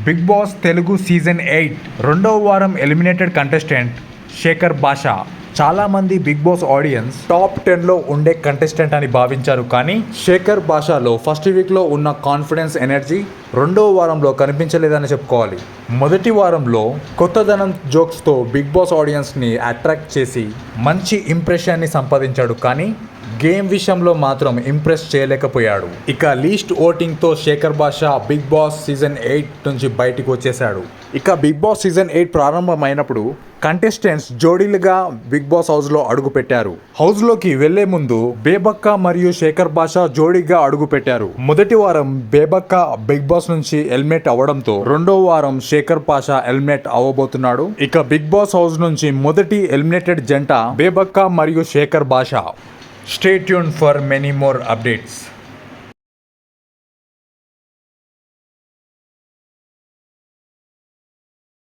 Big boss Telugu season 8 రెండవ వారం eliminated contestant Shekhar భాషా. చాలామంది బిగ్ బాస్ ఆడియన్స్ టాప్ 10లో ఉండే కంటెస్టెంట్ అని భావించారు, కానీ శేఖర్ భాషాలో ఫస్ట్ వీక్లో ఉన్న కాన్ఫిడెన్స్, ఎనర్జీ రెండవ వారంలో కనిపించలేదని చెప్పుకోవాలి. మొదటి వారంలో కొత్తదనం జోక్స్తో బిగ్ బాస్ ఆడియన్స్ని అట్రాక్ట్ చేసి మంచి ఇంప్రెషన్ని సంపాదించాడు, కానీ గేమ్ విషయంలో మాత్రం ఇంప్రెస్ చేయలేకపోయాడు. ఇక లీస్ట్ ఓటింగ్తో శేఖర్ భాషా బిగ్ బాస్ సీజన్ 8 నుంచి బయటికి వచ్చేశాడు. ఇక బిగ్ బాస్ సీజన్ 8 ప్రారంభమైనప్పుడు కంటెస్టెంట్స్ జోడీలుగా బిగ్ బాస్ హౌస్లో అడుగు పెట్టారు. హౌస్లోకి వెళ్లే ముందు బేబక్క మరియు శేఖర్ భాషా జోడీగా అడుగు పెట్టారు. మొదటి వారం బేబక్క బిగ్ బాస్ నుంచి ఎలిమినేట్ అవ్వడంతో రెండో వారం శేఖర్ భాషా ఎలిమినేట్ అవ్వబోతున్నాడు. ఇక బిగ్ బాస్ హౌస్ నుంచి మొదటి ఎలిమినేటెడ్ జంట బేబక్క మరియు శేఖర్ భాషా. Stay tuned for many more updates.